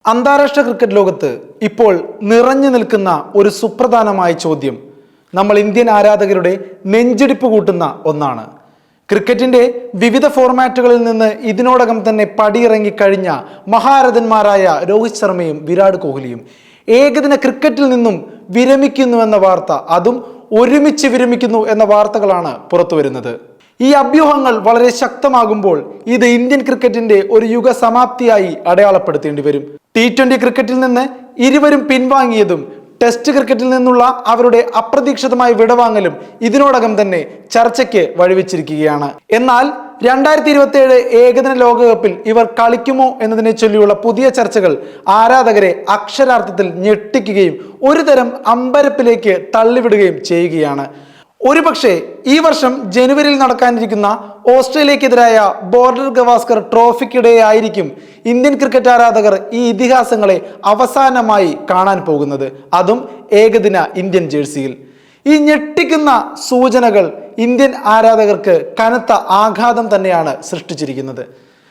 അന്താരാഷ്ട്ര ക്രിക്കറ്റ് ലോകത്ത് ഇപ്പോൾ നിറഞ്ഞു നിൽക്കുന്ന ഒരു സുപ്രധാനമായ ചോദ്യം നമ്മൾ ഇന്ത്യൻ ആരാധകരുടെ നെഞ്ചിടിപ്പ് കൂട്ടുന്ന ഒന്നാണ്. ക്രിക്കറ്റിന്റെ വിവിധ ഫോർമാറ്റുകളിൽ നിന്ന് ഇതിനോടകം തന്നെ പടിയിറങ്ങി കഴിഞ്ഞ മഹാരഥന്മാരായ രോഹിത് ശർമ്മയും വിരാട് കോഹ്ലിയും ഏകദിന ക്രിക്കറ്റിൽ നിന്നും വിരമിക്കുന്നുവെന്ന വാർത്ത, അതും ഒരുമിച്ച് വിരമിക്കുന്നു എന്ന വാർത്തകളാണ് പുറത്തു വരുന്നത്. ഈ അഭ്യൂഹങ്ങൾ വളരെ ശക്തമാകുമ്പോൾ ഇത് ഇന്ത്യൻ ക്രിക്കറ്റിന്റെ ഒരു യുഗ സമാപ്തിയായി അടയാളപ്പെടുത്തേണ്ടി വരും. T20 ക്രിക്കറ്റിൽ നിന്ന് ഇരുവരും പിൻവാങ്ങിയതും ടെസ്റ്റ് ക്രിക്കറ്റിൽ നിന്നുള്ള അവരുടെ അപ്രതീക്ഷിതമായ വിടവാങ്ങലും ഇതിനോടകം തന്നെ ചർച്ചയ്ക്ക് വഴിവെച്ചിരിക്കുകയാണ്. എന്നാൽ 2027 ഏകദിന ലോകകപ്പിൽ ഇവർ കളിക്കുമോ എന്നതിനെ ചൊല്ലിയുള്ള പുതിയ ചർച്ചകൾ ആരാധകരെ അക്ഷരാർത്ഥത്തിൽ ഞെട്ടിക്കുകയും ഒരുതരം അമ്പരപ്പിലേക്ക് തള്ളിവിടുകയും ചെയ്യുകയാണ്. ഒരുപക്ഷെ ഈ വർഷം ജനുവരിയിൽ നടക്കാനിരിക്കുന്ന ഓസ്ട്രേലിയക്കെതിരായ ബോർഡർ ഗവാസ്കർ ട്രോഫിക്കിടെയായിരിക്കും ഇന്ത്യൻ ക്രിക്കറ്റ് ആരാധകർ ഈ ഇതിഹാസങ്ങളെ അവസാനമായി കാണാൻ പോകുന്നത്, അതും ഏകദിന ഇന്ത്യൻ ജേഴ്സിയിൽ. ഈ ഞെട്ടിക്കുന്ന സൂചനകൾ ഇന്ത്യൻ ആരാധകർക്ക് കനത്ത ആഘാതം തന്നെയാണ് സൃഷ്ടിച്ചിരിക്കുന്നത്.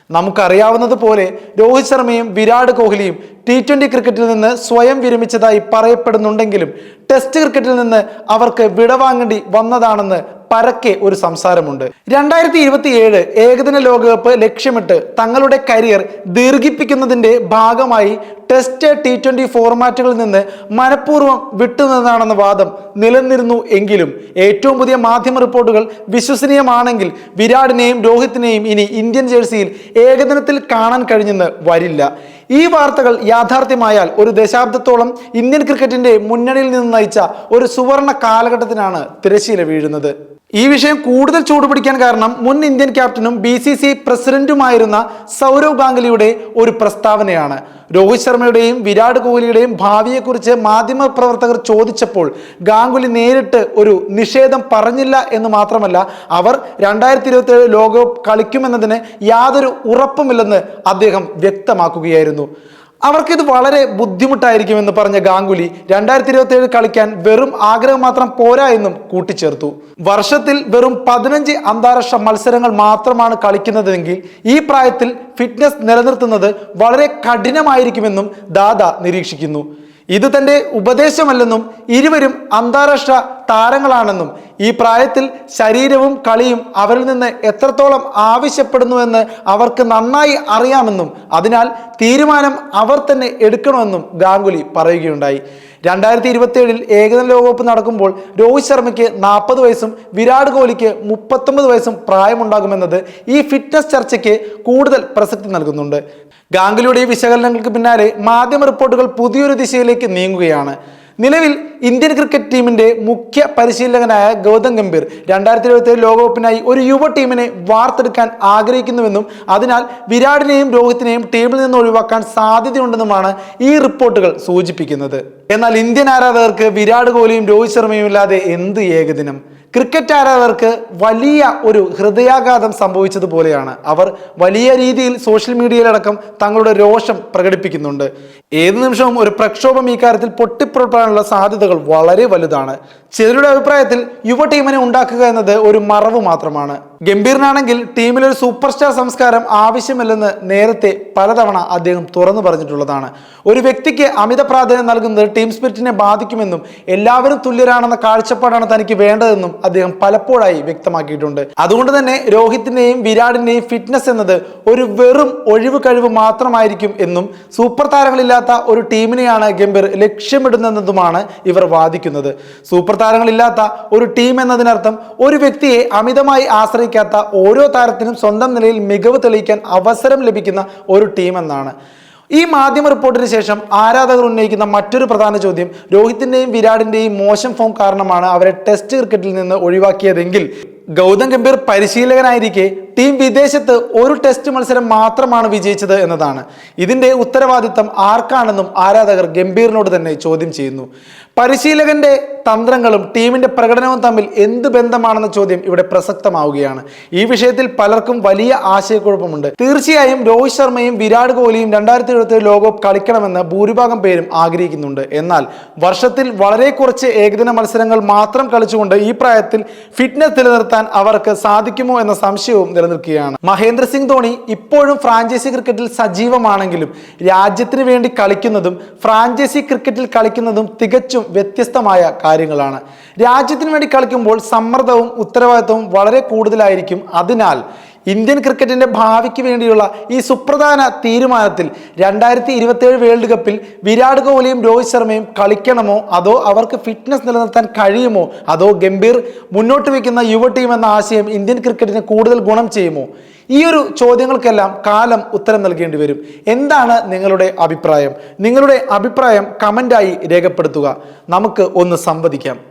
നമുക്കറിയാവുന്നത് പോലെ രോഹിത് ശർമ്മയും വിരാട് കോഹ്ലിയും T20 ക്രിക്കറ്റിൽ നിന്ന് സ്വയം വിരമിച്ചതായി പറയപ്പെടുന്നുണ്ടെങ്കിലും ടെസ്റ്റ് ക്രിക്കറ്റിൽ നിന്ന് അവർക്ക് വിടവാങ്ങേണ്ടി വന്നതാണെന്ന് പരക്കെ ഒരു സംസാരമുണ്ട്. 2027 ഏകദിന ലോകകപ്പ് ലക്ഷ്യമിട്ട് തങ്ങളുടെ കരിയർ ദീർഘിപ്പിക്കുന്നതിന്റെ ഭാഗമായി ടെസ്റ്റ് T20 ഫോർമാറ്റുകളിൽ നിന്ന് മനഃപൂർവ്വം വിട്ടുനിന്നതാണെന്ന വാദം നിലനിന്നിരുന്നു എങ്കിലും ഏറ്റവും പുതിയ മാധ്യമ റിപ്പോർട്ടുകൾ വിശ്വസനീയമാണെങ്കിൽ വിരാടിനെയും രോഹിത്തിനെയും ഇനി ഇന്ത്യൻ ജേഴ്സിയിൽ ഏകദിനത്തിൽ കാണാൻ കഴിഞ്ഞെന്ന് വരില്ല. ഈ വാർത്തകൾ യാഥാർത്ഥ്യമായാൽ ഒരു ദശാബ്ദത്തോളം ഇന്ത്യൻ ക്രിക്കറ്റിന്റെ മുന്നണിയിൽ നിന്ന് നയിച്ച ഒരു സുവർണ കാലഘട്ടത്തിനാണ് തിരശ്ശീല വീഴുന്നത്. ഈ വിഷയം കൂടുതൽ ചൂടുപിടിക്കാൻ കാരണം മുൻ ഇന്ത്യൻ ക്യാപ്റ്റനും BCCI പ്രസിഡന്റുമായിരുന്ന സൗരവ് ഗാംഗുലിയുടെ ഒരു പ്രസ്താവനയാണ്. രോഹിത് ശർമ്മയുടെയും വിരാട് കോഹ്ലിയുടെയും ഭാവിയെക്കുറിച്ച് മാധ്യമ പ്രവർത്തകർ ചോദിച്ചപ്പോൾ ഗാംഗുലി നേരിട്ട് ഒരു നിഷേധം പറഞ്ഞില്ല എന്ന് മാത്രമല്ല, അവർ 2027 ലോകകപ്പ് കളിക്കുമെന്നതിന് യാതൊരു ഉറപ്പുമില്ലെന്ന് അദ്ദേഹം വ്യക്തമാക്കുകയായിരുന്നു. അവർക്കിത് വളരെ ബുദ്ധിമുട്ടായിരിക്കുമെന്ന് പറഞ്ഞ ഗാംഗുലി 2027 കളിക്കാൻ വെറും ആഗ്രഹം മാത്രം പോരാ എന്നും കൂട്ടിച്ചേർത്തു. വർഷത്തിൽ വെറും 15 അന്താരാഷ്ട്ര മത്സരങ്ങൾ മാത്രമാണ് കളിക്കുന്നതെങ്കിൽ ഈ പ്രായത്തിൽ ഫിറ്റ്നസ് നിലനിർത്തുന്നത് വളരെ കഠിനമായിരിക്കുമെന്നും ദാദ നിരീക്ഷിക്കുന്നു. ഇത് തന്റെ ഉപദേശമല്ലെന്നും ഇരുവരും അന്താരാഷ്ട്ര താരങ്ങളാണെന്നും ഈ പ്രായത്തിൽ ശരീരവും കളിയും അവരിൽ നിന്ന് എത്രത്തോളം ആവശ്യപ്പെടുന്നുവെന്ന് അവർക്ക് നന്നായി അറിയാമെന്നും അതിനാൽ തീരുമാനം അവർ തന്നെ എടുക്കണമെന്നും ഗാംഗുലി പറയുകയുണ്ടായി. 2027 ഏകദിന ലോകകപ്പ് നടക്കുമ്പോൾ രോഹിത് ശർമ്മയ്ക്ക് 40 വയസ്സും വിരാട് കോഹ്ലിക്ക് 39 വയസ്സും പ്രായമുണ്ടാകുമെന്നത് ഈ ഫിറ്റ്നസ് ചർച്ചയ്ക്ക് കൂടുതൽ പ്രസക്തി നൽകുന്നുണ്ട്. ഗാംഗുലിയുടെ ഈ വിശകലനങ്ങൾക്ക് പിന്നാലെ മാധ്യമ റിപ്പോർട്ടുകൾ പുതിയൊരു ദിശയിലേക്ക് നീങ്ങുകയാണ്. നിലവിൽ ഇന്ത്യൻ ക്രിക്കറ്റ് ടീമിന്റെ മുഖ്യ പരിശീലകനായ ഗൗതം ഗംഭീർ 2027 ലോകകപ്പിനായി ഒരു യുവ ടീമിനെ വാർത്തെടുക്കാൻ ആഗ്രഹിക്കുന്നുവെന്നും അതിനാൽ വിരാടിനെയും രോഹിത്തിനെയും ടീമിൽ നിന്ന് ഒഴിവാക്കാൻ സാധ്യതയുണ്ടെന്നുമാണ് ഈ റിപ്പോർട്ടുകൾ സൂചിപ്പിക്കുന്നത്. എന്നാൽ ഇന്ത്യൻ ആരാധകർക്ക് വിരാട് കോഹ്ലിയും രോഹിത് ശർമ്മയും ഇല്ലാതെ എന്ത് ഏകദിനം? ക്രിക്കറ്റ് ആരാധകർക്ക് വലിയ ഒരു ഹൃദയാഘാതം സംഭവിച്ചതുപോലെയാണ്. അവർ വലിയ രീതിയിൽ സോഷ്യൽ മീഡിയയിലടക്കം തങ്ങളുടെ രോഷം പ്രകടിപ്പിക്കുന്നുണ്ട്. ഏത് നിമിഷവും ഒരു പ്രക്ഷോഭം ഈ കാര്യത്തിൽ പൊട്ടിപ്പുറപ്പെടാനുള്ള സാധ്യതകൾ വളരെ വലുതാണ്. ചിലരുടെ അഭിപ്രായത്തിൽ യുവ ടീമിനെ ഉണ്ടാക്കുക എന്നത് ഒരു മറവ് മാത്രമാണ്. ഗംഭീറിനാണെങ്കിൽ ടീമിലൊരു സൂപ്പർ സ്റ്റാർ സംസ്കാരം ആവശ്യമില്ലെന്ന് നേരത്തെ പലതവണ അദ്ദേഹം തുറന്നു പറഞ്ഞിട്ടുള്ളതാണ്. ഒരു വ്യക്തിക്ക് അമിത പ്രാധാന്യം നൽകുന്നത് ടീം സ്പിരിറ്റിനെ ബാധിക്കുമെന്നും എല്ലാവരും തുല്യരാണെന്ന കാഴ്ചപ്പാടാണ് തനിക്ക് വേണ്ടതെന്നും അദ്ദേഹം പലപ്പോഴായി വ്യക്തമാക്കിയിട്ടുണ്ട്. അതുകൊണ്ട് തന്നെ രോഹിത്തിന്റെയും വിരാടിന്റെയും ഫിറ്റ്നസ് എന്നത് ഒരു വെറും ഒഴിവ് കഴിവ് മാത്രമായിരിക്കും എന്നും സൂപ്പർ താരങ്ങളില്ലാത്ത ഒരു ടീമിനെയാണ് ഗംഭീർ ലക്ഷ്യമിടുന്നതെന്നുമാണ് ഇവർ വാദിക്കുന്നത്. സൂപ്പർ താരങ്ങളില്ലാത്ത ഒരു ടീം എന്നതിനർത്ഥം ഒരു വ്യക്തിയെ അമിതമായി ആശ്രയിക്കാത്ത ഓരോ താരത്തിനും സ്വന്തം നിലയിൽ മികവ് തെളിയിക്കാൻ അവസരം ലഭിക്കുന്ന ഒരു ടീം എന്നാണ്. ഈ മാധ്യമ റിപ്പോർട്ടിന് ശേഷം ആരാധകർ ഉന്നയിക്കുന്ന മറ്റൊരു പ്രധാന ചോദ്യം, രോഹിത്തിന്റെയും വിരാടിന്റെയും മോശം ഫോം കാരണമാണ് അവരെ ടെസ്റ്റ് ക്രിക്കറ്റിൽ നിന്ന് ഒഴിവാക്കിയതെങ്കിൽ ഗൗതം ഗംഭീർ പരിശീലകനായിരിക്കെ ടീം വിദേശത്ത് ഒരു ടെസ്റ്റ് മത്സരം മാത്രമാണ് വിജയിച്ചത് എന്നതാണ്. ഇതിന്റെ ഉത്തരവാദിത്തം ആർക്കാണെന്നും ആരാധകർ ഗംഭീറിനോട് തന്നെ ചോദ്യം ചെയ്യുന്നു. പരിശീലകന്റെ തന്ത്രങ്ങളും ടീമിന്റെ പ്രകടനവും തമ്മിൽ എന്ത് ബന്ധമാണെന്ന ചോദ്യം ഇവിടെ പ്രസക്തമാവുകയാണ്. ഈ വിഷയത്തിൽ പലർക്കും വലിയ ആശയക്കുഴപ്പമുണ്ട്. തീർച്ചയായും രോഹിത് ശർമ്മയും വിരാട് കോഹ്ലിയും 2027 ലോകകപ്പ് കളിക്കണമെന്ന് ഭൂരിഭാഗം പേരും ആഗ്രഹിക്കുന്നുണ്ട്. എന്നാൽ വർഷത്തിൽ വളരെ കുറച്ച് ഏകദിന മത്സരങ്ങൾ മാത്രം കളിച്ചുകൊണ്ട് ഈ പ്രായത്തിൽ ഫിറ്റ്നസ് നിലനിർത്താൻ അവർക്ക് സാധിക്കുമോ എന്ന സംശയവും നിലനിൽക്കുന്നു. നിലനിൽക്കുകയാണ്. മഹേന്ദ്ര സിംഗ് ധോണി ഇപ്പോഴും ഫ്രാഞ്ചൈസി ക്രിക്കറ്റിൽ സജീവമാണെങ്കിലും രാജ്യത്തിന് വേണ്ടി കളിക്കുന്നതും ഫ്രാഞ്ചൈസി ക്രിക്കറ്റിൽ കളിക്കുന്നതും തികച്ചും വ്യത്യസ്തമായ കാര്യങ്ങളാണ്. രാജ്യത്തിന് വേണ്ടി കളിക്കുമ്പോൾ സമ്മർദ്ദവും ഉത്തരവാദിത്വവും വളരെ കൂടുതലായിരിക്കും. അതിനാൽ ഇന്ത്യൻ ക്രിക്കറ്റിന്റെ ഭാവിക്ക് വേണ്ടിയുള്ള ഈ സുപ്രധാന തീരുമാനത്തിൽ 2027 വേൾഡ് കപ്പിൽ വിരാട് കോഹ്ലിയും രോഹിത് ശർമ്മയും കളിക്കണമോ, അതോ അവർക്ക് ഫിറ്റ്നസ് നിലനിർത്താൻ കഴിയുമോ, അതോ ഗംഭീർ മുന്നോട്ട് വയ്ക്കുന്ന യുവ ടീം എന്ന ആശയം ഇന്ത്യൻ ക്രിക്കറ്റിന് കൂടുതൽ ഗുണം ചെയ്യുമോ? ഈ ഒരു ചോദ്യങ്ങൾക്കെല്ലാം കാലം ഉത്തരം നൽകേണ്ടി വരും. എന്താണ് നിങ്ങളുടെ അഭിപ്രായം? നിങ്ങളുടെ അഭിപ്രായം കമൻ്റായി രേഖപ്പെടുത്തുക. നമുക്ക് ഒന്ന് സംവദിക്കാം.